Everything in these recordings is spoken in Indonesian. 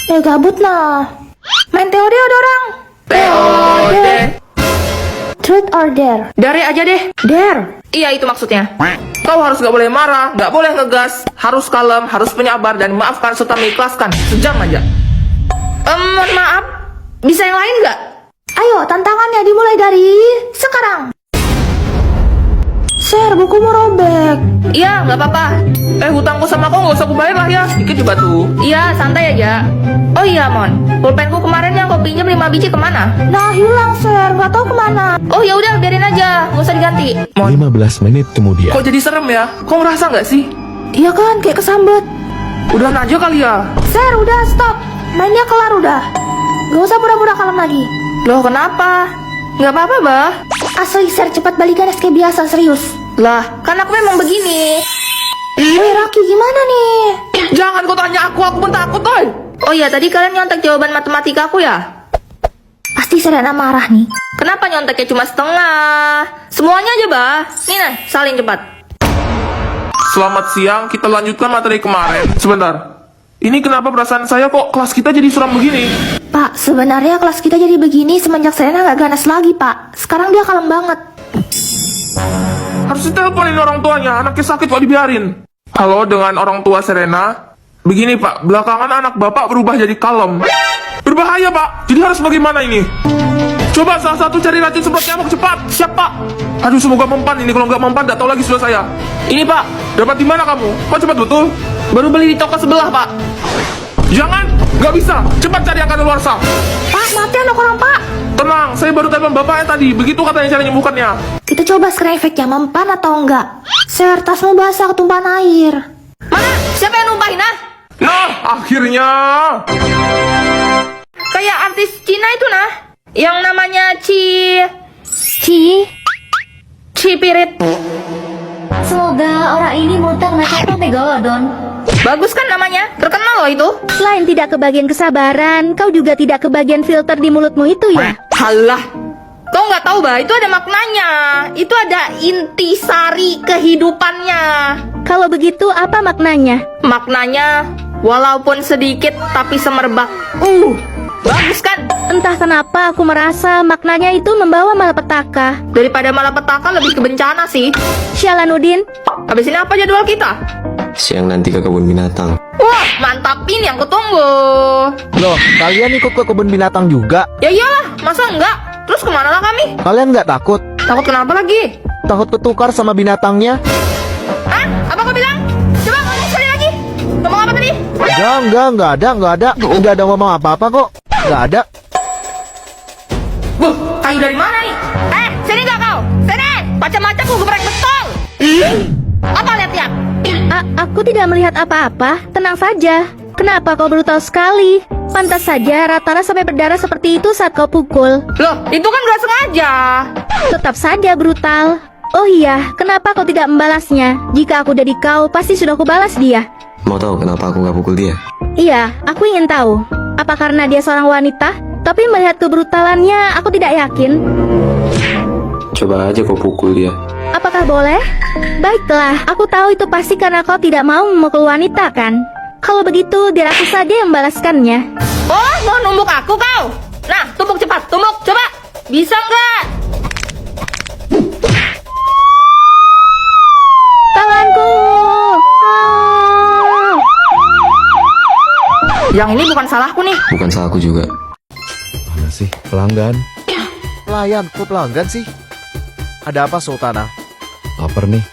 Gabut nah. Main TOD ada orang. TOD. Truth or dare? Dare aja deh. Dare. Iya, itu maksudnya. Kau harus gak boleh marah, gak boleh ngegas, harus kalem, harus penyabar, dan maafkan serta mengikhlaskan. Sejam aja. Mohon maaf, bisa yang lain gak? Ayo, tantangannya dimulai dari sekarang. Sir, bukumu robek. Iya, gak apa-apa. Hutangku sama kau gak usah kubayar lah ya. Dikit juga tuh. Iya, santai aja. Oh iya, Mon. Pulpenku kemarin yang kau pinjam 5 biji kemana? Nah, hilang, Sir. Gak tahu kemana. Oh ya udah, biarin aja. Gak usah diganti. Mon, 15 menit kemudian. kok jadi serem ya? Kau ngerasa gak sih? Iya kan, kayak kesambet. Udahan aja kali ya. Sir, udah stop. Mainnya kelar udah. Gak usah pura-pura kalem lagi. Loh, kenapa? Gak apa-apa, Bah. Asli, Sir, cepat balikan kayak biasa, serius. Lah, kan aku memang begini. Woi, Raki, gimana nih? Jangan kau tanya aku pun takut, Toy. Oh iya, tadi kalian nyontek jawaban matematika aku ya? Pasti Serena marah nih. Kenapa nyonteknya cuma setengah? Semuanya aja, Bah. Nih, nah, salin cepat. Selamat siang, kita lanjutkan materi kemarin. Sebentar. Ini kenapa perasaan saya kok kelas kita jadi suram begini? Pak, sebenarnya kelas kita jadi begini semenjak Serena gak ganas lagi, Pak. Sekarang dia kalem banget. Harus diteleponin orang tuanya, anaknya sakit kok dibiarin. Halo, dengan orang tua Serena. Begini Pak, belakangan anak Bapak berubah jadi kalem. Berbahaya Pak, jadi harus bagaimana ini? Coba salah satu cari racun semprot nyamuk cepat, siap Pak. Aduh, semoga mempan ini, kalau nggak mempan nggak tahu lagi sudah saya. Ini Pak, dapat di mana kamu? Kok cepat betul? Baru beli di toko sebelah, Pak. Jangan, nggak bisa, cepat cari yang kadaluarsa. Pak, mati anak orang, Pak. Tenang, saya baru telepon bapaknya tadi, begitu katanya cara nyembuhkannya. Kita coba sekarang efeknya mempan atau enggak. Sir, tasmu basah ketumpahan air. Mana? Siapa yang numpahin, ah? Nah, akhirnya. Kayak artis Cina itu, nah. Yang namanya Cipirit. Semoga orang ini mutak nakal megalodon. Bagus kan namanya? Terkenal loh itu. Selain tidak kebagian kesabaran, kau juga tidak kebagian filter di mulutmu itu ya? Halah. Kau nggak tahu, Bah, itu ada maknanya. Itu ada intisari kehidupannya. Kalau begitu apa maknanya? Maknanya, walaupun sedikit tapi semerbak. Bagus kan? Entah kenapa aku merasa maknanya itu membawa malapetaka. Daripada malapetaka lebih ke bencana sih. Syalanuddin, Habis ini apa jadwal kita? Siang nanti ke kebun binatang. Wah, mantap, ini yang kutunggu. Loh, kalian ikut ke kebun binatang juga? Ya iyalah, masa enggak? Terus kemana lah kami? Kalian nggak takut? Takut kenapa lagi? Takut ketukar sama binatangnya? Hah? Apa kau bilang? Coba ngomong sekali lagi. Ngomong apa tadi? Nggak ada. Nggak ada ngomong apa-apa kok. Nggak ada. Kayu dari mana nih? Sini gak kau? Sini! Macam-macam ku geprek betul! Apa lihat-lihat? aku tidak melihat apa-apa. Tenang saja. Kenapa kau brutal sekali? Pantas saja Ratana sampai berdarah seperti itu saat kau pukul. Loh, itu kan gak sengaja. Tetap saja brutal. Oh iya, kenapa kau tidak membalasnya? Jika aku jadi kau, pasti sudah kubalas dia. Mau tahu kenapa aku nggak pukul dia? Iya, aku ingin tahu. Apa karena dia seorang wanita? Tapi melihat kebrutalannya, aku tidak yakin. Coba aja kau pukul dia. Apakah boleh? Baiklah, aku tahu itu pasti karena kau tidak mau memukul wanita, kan? Kalau begitu, biar aku saja yang membalaskannya. Oh, mau numbuk aku kau? Nah, tumbuk cepat, tumbuk, coba. Bisa nggak? Tanganku! Ah. Yang ini bukan salahku nih. Bukan salahku juga. Mana sih pelanggan? Pelayan, kok pelanggan sih? Ada apa Sultana? Laper nih.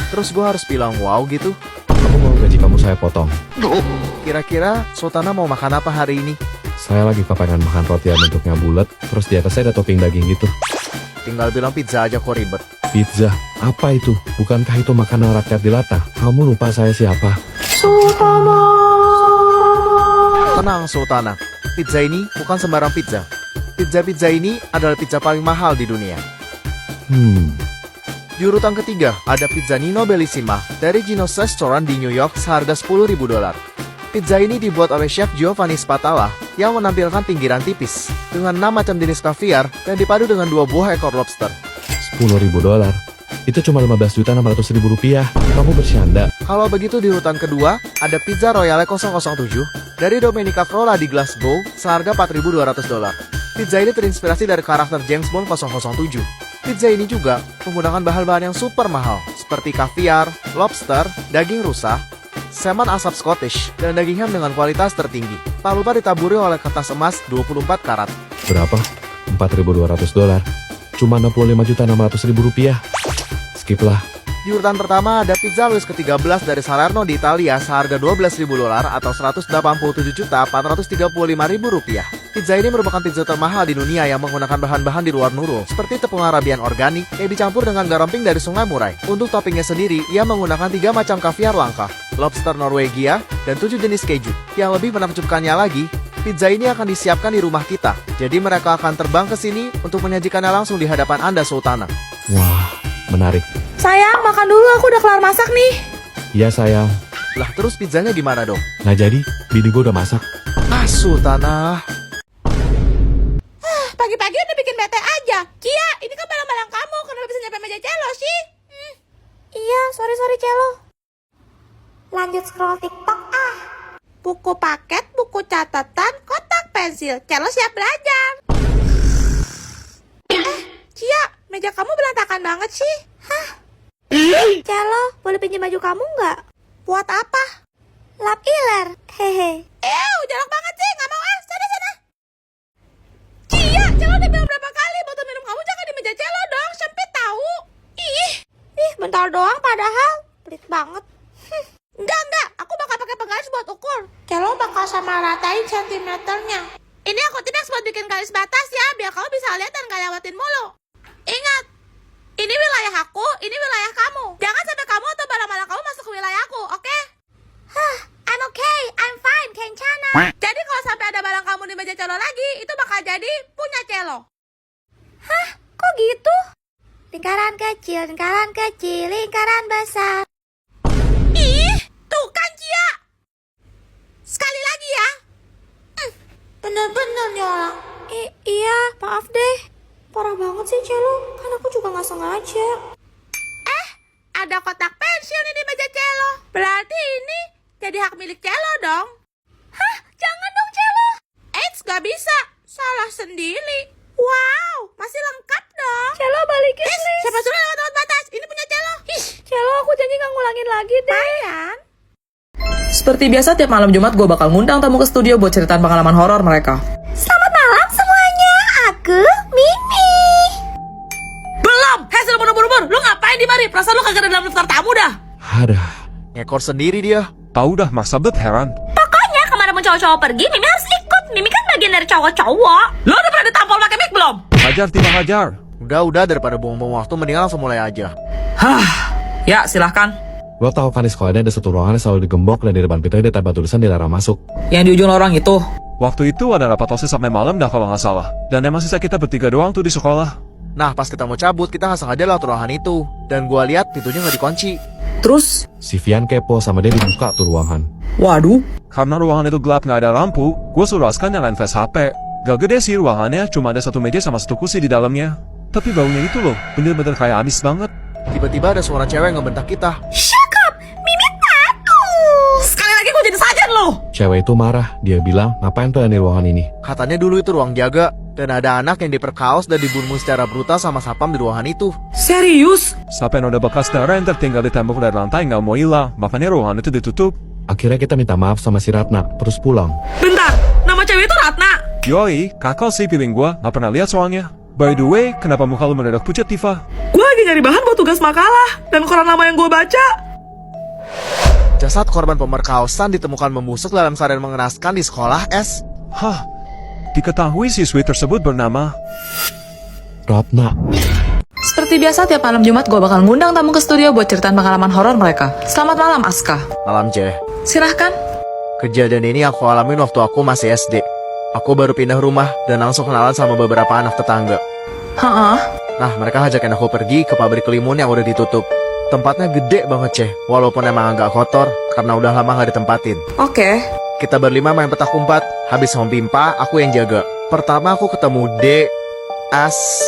Terus gua harus bilang wow gitu? Kamu mau gaji kamu saya potong. Kira-kira Sultana mau makan apa hari ini? Saya lagi kepengen makan roti yang bentuknya bulat, terus di atasnya ada topping daging gitu. Tinggal bilang pizza aja kok ribet. Pizza? Apa itu? Bukankah itu makanan rakyat jelata? Kamu lupa saya siapa? Tenang Sultana, pizza ini bukan sembarang pizza. Pizza ini adalah pizza paling mahal di dunia. Di urutan ketiga, ada pizza Nino Bellissima dari Gino's Restaurant di New York seharga $10.000. Pizza ini dibuat oleh chef Giovanni Spatala yang menampilkan pinggiran tipis dengan 6 macam jenis kaviar dan dipadu dengan 2 buah ekor lobster. $10.000? Itu cuma 15.600.000 rupiah. Kamu bercanda. Kalau begitu di urutan kedua, ada pizza Royale 007 dari Domenica Frola di Glasgow, seharga $4.200. Pizza ini terinspirasi dari karakter James Bond 007. Pizza ini juga menggunakan bahan-bahan yang super mahal, seperti kaviar, lobster, daging rusa, salmon asap Scottish, dan daging ham dengan kualitas tertinggi. Tak lupa ditaburi oleh kertas emas 24 karat. Berapa? $4.200. Cuma $65.600.000. Skip lah. Di urutan pertama ada pizza Louis ke-13 dari Salerno di Italia seharga $12.000 atau $187.435.000. Pizza ini merupakan pizza termahal di dunia yang menggunakan bahan-bahan di luar nurul, seperti tepung Arabian organik yang dicampur dengan garam pink dari Sungai Murai. Untuk toppingnya sendiri, ia menggunakan 3 macam kaviar langka, lobster Norwegia, dan 7 jenis keju. Yang lebih menakjubkannya lagi, pizza ini akan disiapkan di rumah kita. Jadi mereka akan terbang ke sini untuk menyajikannya langsung di hadapan Anda, Sultana. Wah, menarik. Sayang, makan dulu, aku udah kelar masak nih. Iya sayang. Lah terus pizzanya gimana dong? Nggak jadi, bini gue udah masak. Ah, Sultana. Pagi-pagi udah bikin bete aja. Kia, ini kan barang-barang kamu, kenapa bisa nyampe meja Celo sih? Iya, sorry Celo. Lanjut scroll TikTok ah. Buku paket, buku catatan, kotak pensil. Celo siap belajar. Cia, meja kamu berantakan banget sih. Hah? Celo, boleh pinjam baju kamu nggak? Buat apa? Lap iler. Hehe. Jorok banget sih, nggak mau ah. Sana. Cia, Celo udah bilang berapa kali botol minum kamu jangan di meja Celo dong, sempit tahu. Ih, bentar doang padahal. Pelit banget. Enggak, aku bakal pakai penggaris buat ukur. Celo bakal sama ratain sentimeternya. Ini aku tidak buat bikin garis batas ya, biar kamu bisa lihat dan gak lewatin mulu. Ingat, ini wilayah aku, ini wilayah kamu. Jangan sampai kamu atau barang-barang kamu masuk ke wilayahku, oke? I'm okay, I'm fine, kencana. Jadi kalau sampai ada barang kamu di meja Celo lagi, itu bakal jadi punya Celo. Hah, kok gitu? Lingkaran kecil, lingkaran besar. Ih, tuh kan Cia. Sekali lagi ya. Bener-bener nih orang. Iya, maaf deh. Parah banget sih Celo, kan aku juga gak sengaja. Ada kotak pensil nih di meja Celo. Berarti ini jadi hak milik Celo dong. Hah, jangan dong Celo. Eits, gak bisa. Salah sendiri. Wow, masih lengkap dong. Celo balikin please. Siapa suruh lewat batas? Ini punya Celo. Celo, aku janji gak ngulangin lagi deh. Mayan. Seperti biasa tiap malam Jumat gue bakal ngundang tamu ke studio buat ceritain pengalaman horor mereka. Selamat malam semuanya. Aku Mimi. Belum! Hasil buru-buru, lu ngapain di mari? Perasaan lu kagak ada dalam daftar tamu dah. Ada. Ngekor sendiri dia. Tahu dah, masa bet heran. Pokoknya kemana mau cowok-cowok pergi, Mimi harus ikut. Mimi kan bagian dari cowok-cowok. Lu udah pernah ditampol pakai mic belum? Hajar tiba hajar. Udah daripada buang-buang waktu mendingan langsung mulai aja. Ya, silahkan. Lo tau kan di sekolahnya ada satu ruangan yang selalu digembok dan di depan pintunya ada tembak tulisan dilarang masuk. Yang di ujung lorong itu. Waktu itu ada rapat OSIS sampai malam dah kalau nggak salah. Dan emang sisa kita bertiga doang tuh di sekolah. Nah, pas kita mau cabut, kita nggak sengaja lewat ruangan itu. Dan gua lihat pintunya nggak dikunci. Terus, Si Vian kepo sama dia dibuka tuh ruangan. waduh. Karena ruangan itu gelap nggak ada lampu, gue suruh Askan nyalain flash HP. Gak gede sih ruangannya, cuma ada satu meja sama satu kursi di dalamnya. Tapi baunya itu loh, bener-bener kayak amis banget. Tiba-tiba ada suara cewek ngebentak kita. Shut up, Mimi takut. Sekali lagi gue jadi sajen lo. Cewek itu marah, dia bilang, ngapain tuh yang di ruangan ini? Katanya dulu itu ruang jaga. Dan ada anak yang diperkaos dan dibunuh secara brutal sama sapam di ruangan itu. Serius? Sampai noda bekas darah yang tertinggal di tembok dari lantai nggak mau hilang, makanya ruangan itu ditutup. Akhirnya kita minta maaf sama si Ratna, terus pulang. Bentar, nama cewek itu Ratna. Yoi, kakak sih piling gue, nggak pernah lihat soalnya. By the way, kenapa muka lu mendadak pucat, Tifa? Gue lagi nyari bahan buat tugas makalah. Dan koran lama yang gue baca. Jasad korban pemerkosaan ditemukan membusuk dalam keadaan mengenaskan di sekolah S. Hah, diketahui siswi tersebut bernama... Ratna. Seperti biasa tiap malam Jumat gue bakal ngundang tamu ke studio buat ceritain pengalaman horor mereka. Selamat malam Aska. Malam C. Silahkan. Kejadian ini aku alamin waktu aku masih SD. Aku baru pindah rumah dan langsung kenalan sama beberapa anak tetangga. Nah, mereka ajakin aku pergi ke pabrik limun yang udah ditutup. Tempatnya gede banget, Ceh. Walaupun emang agak kotor, karena udah lama gak ditempatin. Oke. Kita berlima main petak umpet. Habis Om Pimpa, aku yang jaga. Pertama aku ketemu D, S,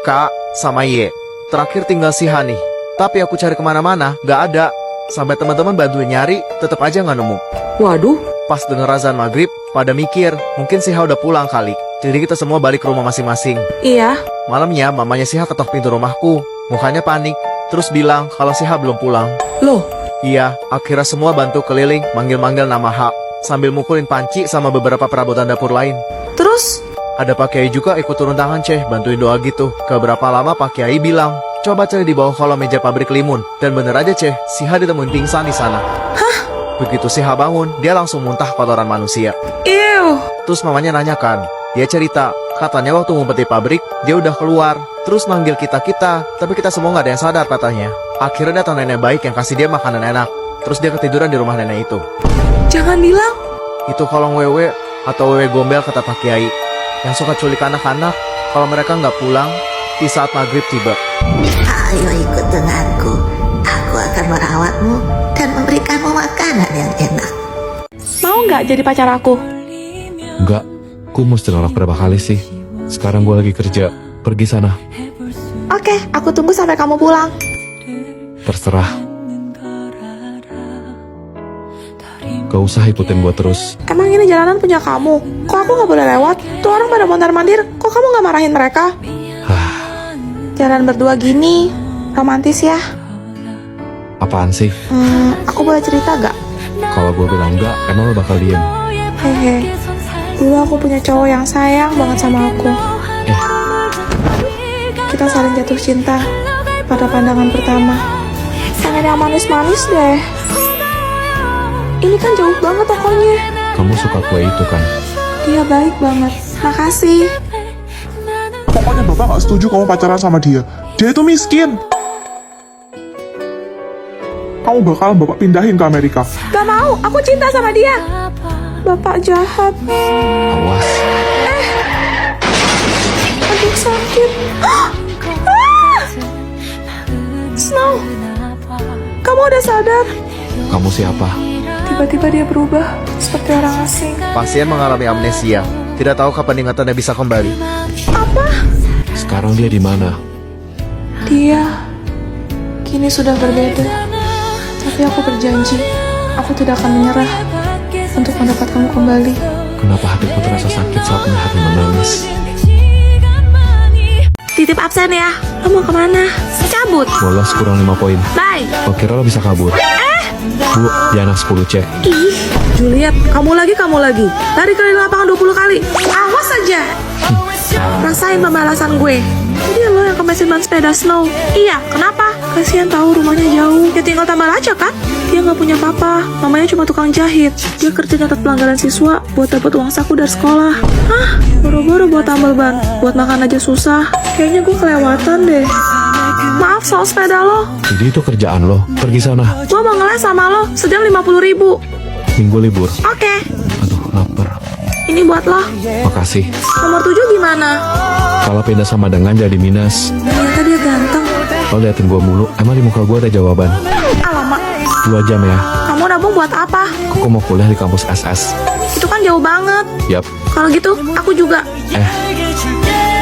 K, sama Y. Terakhir tinggal si Hani. Tapi aku cari kemana-mana, gak ada. Sampai teman-teman bantuin nyari, tetap aja gak nemu. Waduh, Pas denger azan maghrib, pada mikir, mungkin Siha udah pulang kali. Jadi kita semua balik ke rumah masing-masing. Iya. Malamnya, mamanya Siha ketok pintu rumahku. Mukanya panik, terus bilang kalau Siha belum pulang. Loh, Iya, akhirnya semua bantu keliling, manggil-manggil nama Hak. Sambil mukulin panci sama beberapa perabotan dapur lain. terus? Ada Pak Kiai juga ikut turun tangan Ceh, bantuin doa gitu. Keberapa lama Pak Kiai bilang, coba cari di bawah kolong meja pabrik limun. Dan bener aja Ceh, Siha ditemuin pingsan di sana. Hah? Begitu Siha bangun, dia langsung muntah kotoran manusia. Ew. Terus mamanya nanyakan, dia cerita, katanya waktu ngumpet di pabrik, dia udah keluar. Terus manggil kita-kita, tapi kita semua nggak ada yang sadar katanya. Akhirnya datang nenek baik yang kasih dia makanan enak. Terus dia ketiduran di rumah nenek itu. Jangan bilang. Itu kolong wewe atau wewe gombel kata Pak Kiai. Yang suka culik anak-anak kalau mereka nggak pulang di saat maghrib tiba. Ayo ikut denganku. Aku akan merawatmu dan memberikanmu makanan yang enak. Mau nggak jadi pacar aku? Enggak, ku mesti nolak berapa kali sih. Sekarang gue lagi kerja, pergi sana. Oke, aku tunggu sampai kamu pulang. Terserah. Gak usah ikutin gue terus. Emang ini jalanan punya kamu? Kok aku nggak boleh lewat? Tuh orang pada mondar-mandir, kok kamu nggak marahin mereka? Jalan berdua gini, romantis ya. Apaan sih? Aku boleh cerita gak? Kalau gue bilang enggak, emang lo bakal diem? Hehe, dulu aku punya cowok yang sayang banget sama aku. Kita saling jatuh cinta pada pandangan pertama. Pengen yang manis-manis deh. Ini kan jauh banget tokonya. Kamu suka kue itu kan? Dia baik banget. Makasih. Pokoknya bapak gak setuju kamu pacaran sama dia. Dia itu miskin. Kamu bakalan bapak pindahin ke Amerika. Gak mau, aku cinta sama dia. Bapak jahat. Awas. Aduh sakit. Ah! Snow, kamu udah sadar? Kamu siapa? Tiba-tiba dia berubah seperti orang asing. Pasien mengalami amnesia, tidak tahu kapan ingatannya bisa kembali. Apa? Sekarang dia di mana? Dia kini sudah berbeda. Tapi aku berjanji, aku tidak akan menyerah untuk mendapatkanmu kembali. Kenapa hatiku terasa sakit saat melihat dia menangis? Titip absen ya. Lo mau kemana? Cabut. Bolos kurang 5 poin. Bye. Kok kira lo bisa kabur? Bu, dia anak 10 cek. Ih, Juliet, kamu lagi. Lari keliling lapangan 20 kali. Awas aja. Rasain pembalasan gue. Dia lo yang kemesin ban sepeda Snow. Iya, kenapa? Kasihan tahu rumahnya jauh. Ya tinggal tambal aja kan? Dia nggak punya papa. Mamanya cuma tukang jahit. Dia kerja nyatet pelanggaran siswa buat dapat uang saku dari sekolah. Hah? Boro-boro buat tambal ban. Buat makan aja susah. Kayaknya gue kelewatan deh. Maaf soal sepeda lo. Jadi itu kerjaan lo. Pergi sana. Gue mau ngeles sama lo. Sejam 50.000. Minggu libur. Oke. Aduh, lapar. Ini buat lo. Makasih. Nomor 7 gimana? Kalau pindah sama dengan jadi minus. Ternyata dia ganteng. Lo liatin gue mulu. Emang di muka gue ada jawaban. Alamak, 2 jam ya. kamu nabung buat apa? Aku mau kuliah di kampus SS. Itu kan jauh banget. Yap. Kalau gitu, aku juga.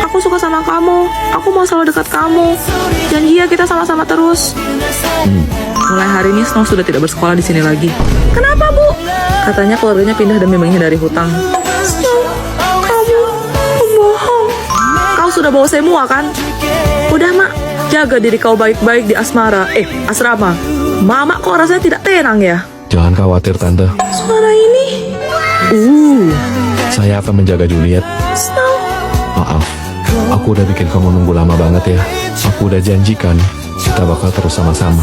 Aku suka sama kamu. Aku mau selalu dekat kamu. Janji ya kita sama-sama terus. Mulai hari ini Snow sudah tidak bersekolah di sini lagi. Kenapa, Bu? Katanya keluarganya pindah demi menghindari hutang. Snow, kamu pembohong. Kau sudah bawa semua kan? Udah mak, jaga diri kau baik-baik di asrama. Mama kok rasanya tidak tenang ya? Jangan khawatir, Tante. Suara ini. Saya akan menjaga Juliet. Snow. Maaf, aku udah bikin kamu nunggu lama banget ya. Aku udah janjikan, kita bakal terus sama-sama.